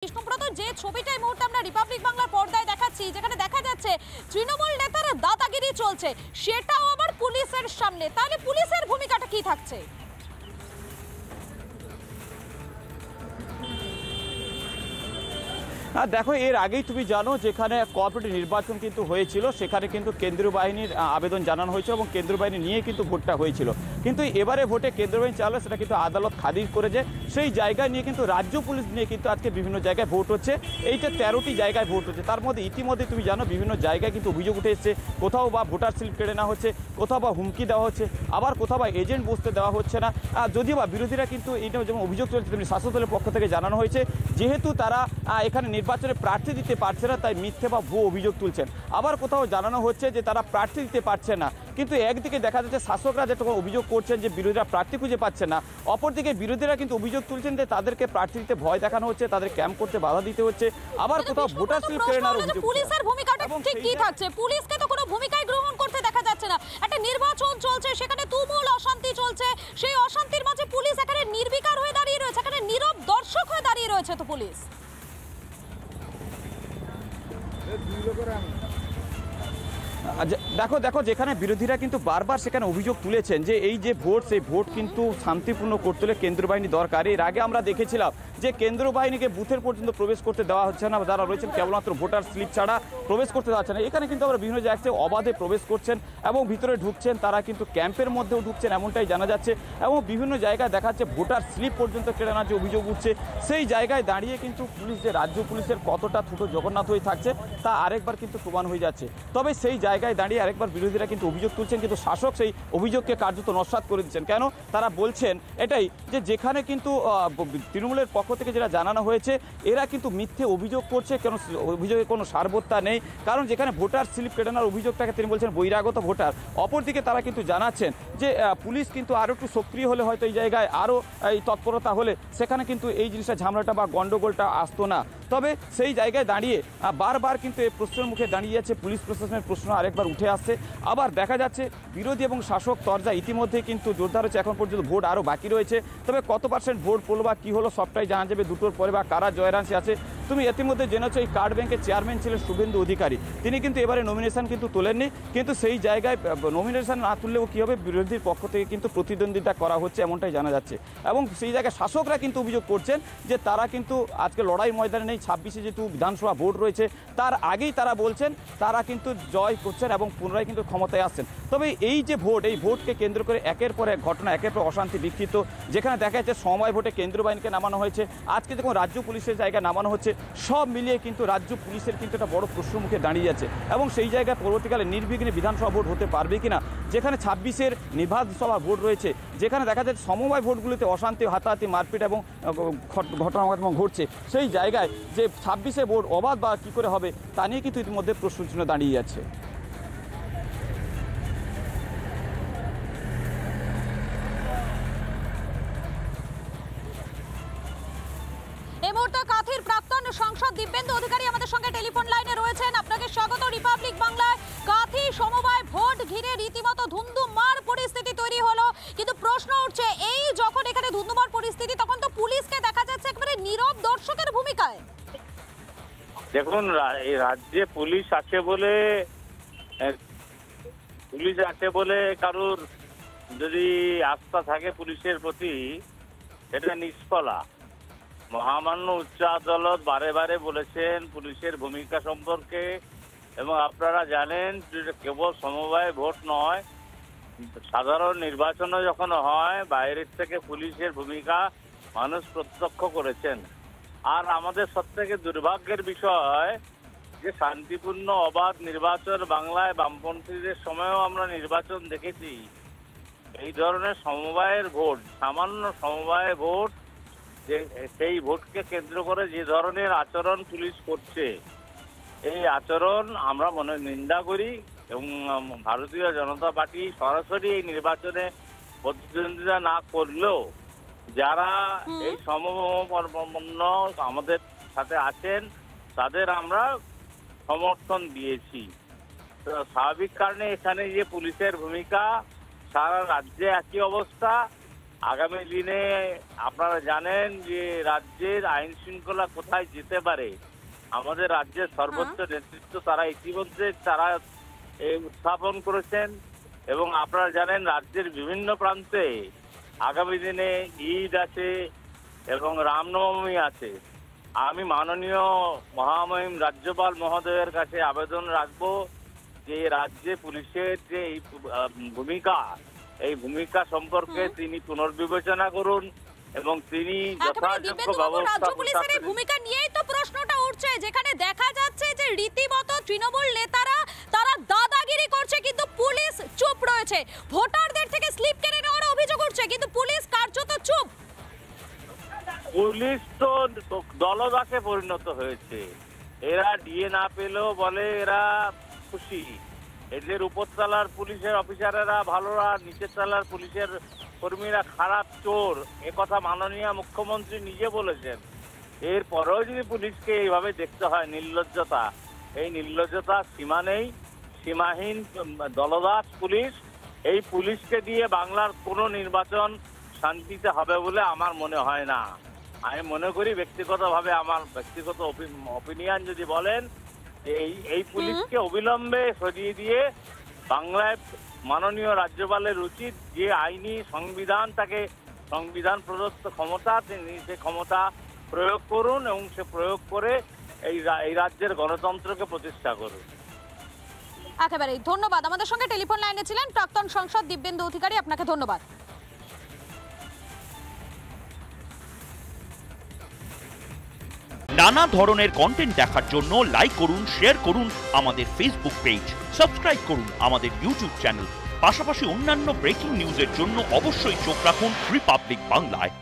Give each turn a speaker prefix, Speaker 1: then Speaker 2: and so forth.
Speaker 1: কৃষ্ণব্রত, যে ছবিটা এই মুহূর্তে আমরা রিপাবলিক বাংলার পর্দায় দেখাচ্ছি, যেখানে দেখা যাচ্ছে তৃণমূল নেতার দাদাগিরি চলছে, সেটাও আবার পুলিশের সামনে, তাহলে পুলিশের ভূমিকাটা কি থাকছে?
Speaker 2: দেখো, এর আগেই তুমি জানো যেখানে কর্পোরেট নির্বাচন কিন্তু হয়েছিল, সেখানে কিন্তু কেন্দ্রীয় বাহিনীর আবেদন জানানো হয়েছিল এবং কেন্দ্রীয় বাহিনী নিয়ে কিন্তু ভোটটা হয়েছিল। কিন্তু এবারে ভোটে কেন্দ্রীয় বাহিনী চালালো, সেটা কিন্তু আদালত খারিজ করেছে। সেই জায়গায় নিয়ে কিন্তু রাজ্য পুলিশ নিয়ে কিন্তু আজকে বিভিন্ন জায়গায় ভোট হচ্ছে। এইটা 13টি জায়গায় ভোট হচ্ছে। তার মধ্যে ইতিমধ্যে তুমি জানো বিভিন্ন জায়গায় কিন্তু অভিযোগ উঠে এসছে, কোথাও বা ভোটার স্লিপ কেড়ে নেওয়া হচ্ছে, কোথাও বা হুমকি দেওয়া হচ্ছে, আবার কোথাও বা এজেন্ট বসতে দেওয়া হচ্ছে না। যদিও বা বিরোধীরা কিন্তু এইটা যেমন অভিযোগ চলছে, তেমনি শাসক দলের পক্ষ থেকে জানানো হয়েছে যেহেতু তারা এখানে নির্বাচনে প্রার্থী দিতে পারছে না, তাই মিথ্যে বা ভুয়ো অভিযোগ তুলছেন। আবার কোথাও জানানো হচ্ছে যে তারা প্রার্থী দিতে পারছে না। কিন্তু একদিকে দেখা যাচ্ছে শাসকরা যেটা অভিযোগ করছেন যে বিরোধীরা প্রার্থী খুঁজে পাচ্ছে না, অপরদিকে বিরোধীরা কিন্তু অভিযোগ তুলছেন যে তাদেরকে প্রার্থী দিতে ভয় দেখানো হচ্ছে, তাদের ক্যাম্প করতে বাধা দিতে হচ্ছে, আবার কোথাও ভোটার স্লিপ কেড়ে নেওয়ার অভিযোগ।
Speaker 1: পুলিশের ভূমিকাটা ঠিক কি থাকছে? পুলিশকে তো কোনো ভূমিকাই গ্রহণ করতে দেখা যাচ্ছে না। একটা নির্বাচন চলছে, সেখানে তুমুল অশান্তি চলছে, সেই অশান্তির মাঝে পুলিশ এখানে নির্বিকার হয়ে দাঁড়িয়ে রয়েছে, এখানে নীরব দর্শক হয়ে দাঁড়িয়ে রয়েছে তো পুলিশ।
Speaker 2: দেখো দেখো যেখানে বিরোধীরা কিন্তু বারবার সেখানে অভিযোগ তুলেছেন যে এই যে ভোট, সেই ভোট কিন্তু শান্তিপূর্ণ করতে হলে কেন্দ্রীয় বাহিনী দরকার। এর আগে আমরা দেখেছিলাম যে কেন্দ্রীয় বাহিনীকে বুথের পর্যন্ত প্রবেশ করতে দেওয়া হচ্ছে না, যারা রয়েছেন কেবলমাত্র ভোটার স্লিপ ছাড়া প্রবেশ করতে দেওয়া হচ্ছে না। এখানে কিন্তু আমরা বিভিন্ন জায়গায় অবাধে প্রবেশ করছেন এবং ভিতরে ঢুকছেন, তারা কিন্তু ক্যাম্পের মধ্যেও ঢুকছেন, এমনটাই জানা যাচ্ছে। এবং বিভিন্ন জায়গায় দেখা যাচ্ছে ভোটার স্লিপ পর্যন্ত কেড়ে নেওয়ার যে অভিযোগ উঠছে, সেই জায়গায় দাঁড়িয়ে কিন্তু পুলিশ যে রাজ্য পুলিশের কতটা ছোটো জগন্নাথ হয়ে থাকছে তা আরেকবার কিন্তু প্রমাণ হয়ে যাচ্ছে। তবে সেই জায়গায় দাঁড়িয়ে আরেকবার বিরোধীরা কিন্তু অভিযোগ তুলছেন, কিন্তু শাসক সেই অভিযোগকে কার্যত নস্যাৎ করে দিচ্ছেন। কেন? তারা বলছেন এটাই যে যেখানে কিন্তু তৃণমূলের পক্ষ থেকে যেটা জানানো হয়েছে, এরা কিন্তু মিথ্যে অভিযোগ করছে, কেন অভিযোগে কোনো সারবত্তা নেই। কারণ যেখানে ভোটার স্লিপ কেটে নেওয়ার অভিযোগটাকে তিনি বলছেন বহিরাগত ভোটার, অপরদিকে তারা কিন্তু জানাচ্ছেন যে পুলিশ কিন্তু আরও একটু সক্রিয় হলে হয়তো এই জায়গায় আরও এই তৎপরতা হলে সেখানে কিন্তু এই জিনিসটা ঝামেলাটা বা গণ্ডগোলটা আসতো না। তবে সেই জায়গায় দাঁড়িয়ে বারবার কিন্তু এই প্রশ্নের মুখে দাঁড়িয়ে যাচ্ছে পুলিশ প্রশাসনের প্রশ্ন আরেকবার উঠে আসছে। আবার দেখা যাচ্ছে বিরোধী এবং শাসক তরজা ইতিমধ্যে কিন্তু জোরদার হচ্ছে। এখন পর্যন্ত ভোট আরও বাকি রয়েছে, তবে কত পার্সেন্ট ভোট পড়লো বা কী হলো সবটাই জানা যাবে দুটোর পরে, বা কারা জয়রাঞ্চে আছে। তুমি ইতিমধ্যে জেনেছো এই কার্ড ব্যাংকের চেয়ারম্যান ছিলেন শুভেন্দু অধিকারী, তিনি কিন্তু এবারে নমিনেশন কিন্তু তোলেননি। কিন্তু সেই জায়গায় নমিনেশন না তুললেও কী হবে, বিরোধীর পক্ষ থেকে কিন্তু প্রতিদ্বন্দ্বিতা করা হচ্ছে, এমনটাই জানা যাচ্ছে। এবং সেই জায়গায় শাসকরা কিন্তু অভিযোগ করছেন যে তারা কিন্তু আজকে লড়াই ময়দানে নেই। 26-এ যেহেতু বিধানসভা ভোট রয়েছে, তার আগেই তারা বলছেন তারা কিন্তু জয় করছেন এবং পুনরায় কিন্তু ক্ষমতায় আসছেন। তবে এই যে ভোট, এই ভোটকে কেন্দ্র করে একের পর এক ঘটনা, একের পর অশান্তি বিক্ষিপ্ত, যেখানে দেখা যাচ্ছে সময় ভোটে কেন্দ্রীয় বাহিনীকে নামানো হয়েছে, আজকে যখন রাজ্য পুলিশের জায়গায় নামানো হচ্ছে, সব মিলিয়ে কিন্তু রাজ্য পুলিশের কিন্তু একটা বড় প্রশ্ন মুখে দাঁড়িয়ে যাচ্ছে। এবং সেই জায়গায় পরবর্তীকালে নির্বিঘ্নে বিধানসভা ভোট হতে পারবে কিনা, যেখানে 26-এর বিধানসভা ভোট রয়েছে, যেখানে দেখা যাচ্ছে সমবায় ভোটগুলিতে অশান্তি, হাতাহাতি, মারপিট এবং ঘটনা ঘটছে, সেই জায়গায় যে 26-এ ভোট অবাধ বা কী করে হবে তা নিয়ে কিন্তু ইতিমধ্যে প্রশ্নচিহ্ন দাঁড়িয়ে যাচ্ছে।
Speaker 1: এই মুহূর্তে কাঁথির প্রাক্তন সাংসদ দিব্যেন্দু অধিকারী আমাদের সঙ্গে টেলিফোন লাইনে রয়েছেন। আপনাকে স্বাগত রিপাবলিক বাংলায়। কাঁথি সমবায় ভোট ঘিরে রীতিমতো ধুন্ধুমার পরিস্থিতি তৈরি হলো, কিন্তু প্রশ্ন উঠছে এই যখন এখানে ধুন্ধুমার পরিস্থিতি, তখন তো পুলিশকে দেখা যাচ্ছে একেবারে নীরব দর্শকের ভূমিকায়।
Speaker 3: দেখুন, এই রাজ্যে পুলিশ আছে বলে কারোর যদি আস্থা থাকে পুলিশের প্রতি, এটা নিষ্ফলা। মহামান্য উচ্চ আদালত বারে বারে বলেছেন পুলিশের ভূমিকা সম্পর্কে, এবং আপনারা জানেন কেবল সমবায় ভোট নয়, সাধারণ নির্বাচনও যখন হয় বাইরের থেকে পুলিশের ভূমিকা মানুষ প্রত্যক্ষ করেছেন। আর আমাদের সবথেকে দুর্ভাগ্যের বিষয় যে শান্তিপূর্ণ অবাধ নির্বাচন বাংলায় বামপন্থীদের সময়ও আমরা নির্বাচন দেখেছি। এই ধরনের সমবায়ের ভোট, সামান্য সমবায় ভোট, যে সেই ভোটকে কেন্দ্র করে যে ধরনের আচরণ পুলিশ করছে, এই আচরণ আমরা নিন্দা করি। এবং ভারতীয় জনতা পার্টি সরাসরি এই নির্বাচনে প্রতিদ্বন্দ্বিতা না করলেও যারা এই সমপন্ন আমাদের সাথে আছেন তাদের আমরা সমর্থন দিয়েছি। তো স্বাভাবিক কারণে এখানে যে পুলিশের ভূমিকা, সারা রাজ্যে একই অবস্থা, আগামী দিনে আপনারা জানেন যে রাজ্যের আইন শৃঙ্খলা কোথায় যেতে পারে। আমাদের রাজ্যের সর্বোচ্চ নেতৃত্ব তারা ইতিমধ্যে উত্থাপন করেছেন এবং আপনারা জানেন রাজ্যের বিভিন্ন প্রান্তে আগামী দিনে ঈদ আছে এবং রামনবমী আছে। আমি মাননীয় মহামহিম রাজ্যপাল মহোদয়ের কাছে আবেদন রাখবো যে রাজ্যে পুলিশের যে এই ভূমিকা, এই ভূমিকা সম্পর্কে তিনি পুনর্বিবেচনা করুন এবং তিনি যথাযোগ্য ব্যবস্থা।
Speaker 1: রাজ্য পুলিশের এই ভূমিকা নিয়েই তো প্রশ্নটা উঠছে, যেখানে দেখা যাচ্ছে যে রীতিমতো তৃণমূল নেতারা তারা দাদাগিরি করছে কিন্তু পুলিশ চুপ রয়েছে। ভোটারদের থেকে স্লিপ কেড়ে নেওয়ার অভিযোগ উঠছে কিন্তু পুলিশ কার্যত চুপ।
Speaker 3: পুলিশ তো দলদাসে পরিণত হয়েছে। এরা ডিএ না পেলেও বলে এরা খুশি। এদের উপরতলার পুলিশের অফিসারেরা ভালোরা, নিচের তলার পুলিশের কর্মীরা খারাপ, চোর। একথা মাননীয় মুখ্যমন্ত্রী নিজে বলেছেন। এরপরেও যদি পুলিশকে এইভাবে দেখতে হয়, নির্লজ্জতা, এই নির্লজ্জতার সীমা নেই। সীমাহীন দলদাস পুলিশ, এই পুলিশকে দিয়ে বাংলার কোনো নির্বাচন শান্তিতে হবে বলে আমার মনে হয় না। আমি মনে করি ব্যক্তিগতভাবে, আমার ব্যক্তিগত অপিনিয়ন যদি বলেন, এই পুলিশকে অবিলম্বে সরিয়ে দিয়ে বাংলায় মাননীয় রাজ্যপালের উচিত যে আইনি সংবিধান, তাকে সংবিধান প্রদত্ত ক্ষমতা, তিনি সে ক্ষমতা প্রয়োগ করুন এবং সে প্রয়োগ করে এই রাজ্যের গণতন্ত্রকে প্রতিষ্ঠা করুন।
Speaker 1: একেবারেই ধন্যবাদ। আমাদের সঙ্গে টেলিফোন লাইনে ছিলেন প্রাক্তন সাংসদ দিব্যেন্দু অধিকারী, আপনাকে ধন্যবাদ।
Speaker 4: নানা ধরনের কন্টেন্ট দেখার জন্য লাইক করুন, শেয়ার করুন আমাদের ফেসবুক পেজ, সাবস্ক্রাইব করুন আমাদের ইউটিউব চ্যানেল। পাশাপাশি অন্যান্য ব্রেকিং নিউজের জন্য অবশ্যই চোখ রাখুন রিপাবলিক বাংলায়।